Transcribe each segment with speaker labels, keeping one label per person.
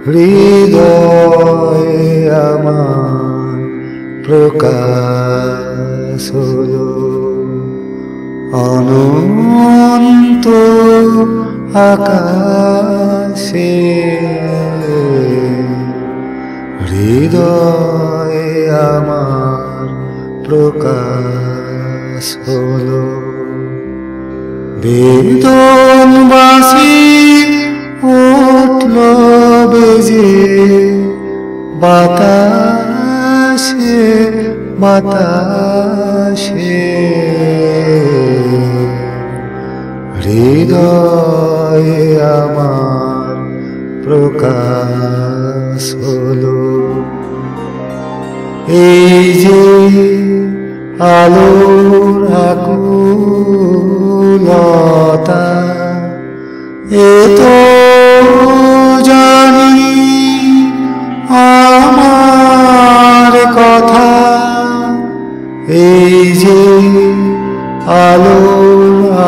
Speaker 1: হৃদয়ে আমার প্রকাশ হলো অনন্ত আকাশে। হৃদয়ে আমার প্রকাশ হলো বেদন বাঁশি উঠল বেজে বাতাসে বাতাসে। হৃদয়ে আমার প্রকাশ হলো এই যে আলোর আকুলতা, এ তো জানি আমার কথা। এই যে আলোর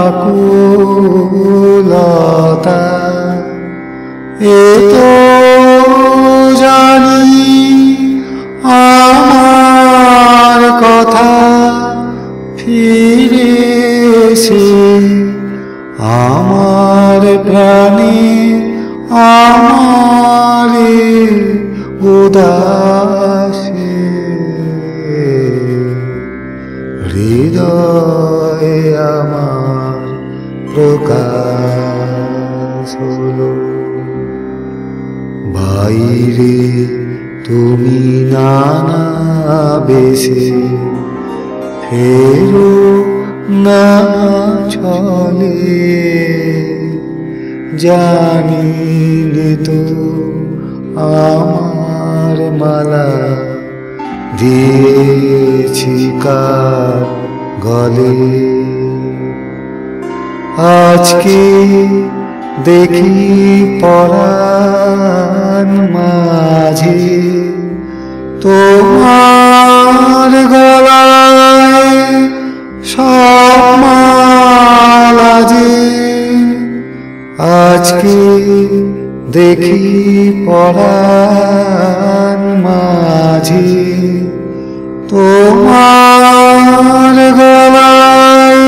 Speaker 1: আকুলতা, এ তো জানি আমার কথা। ফিরে এসে আমার প্রাণে আমারে উদাসে। হৃদয়ে আমার প্রকাশ হলো বাইরে তুমি নানা বেশে ফেরো না চলে। জানিলে তো আমার মালা দিয়েছি কার গলে। আজকে দেখি পরাণ মাঝে তোমার গলায় সব মালা যে। আজকে দেখি পরাণ মাঝে তোমার গলায়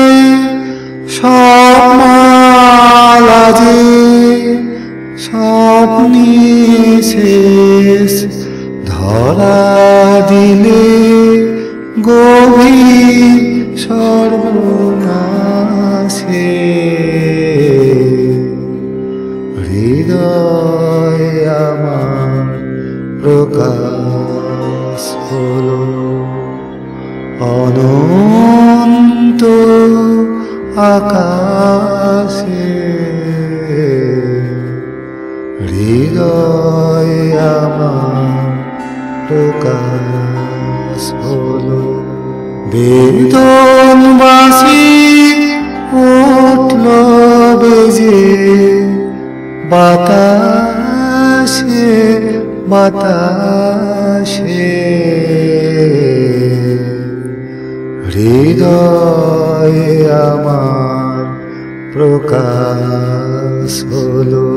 Speaker 1: সব মালা যে। স্বপ্নে শেষ ধরা দিলে গভীর সর্বনাশে। হৃদয়ে আমার প্রকাশ হলো অনন্ত আকাশে। হৃদয়ে আমার প্রকাশ হলো বেদন বাঁশি উঠল বেজে বাতাসে বাতাসে। হৃদয়ে আমার প্রকাশ হলো।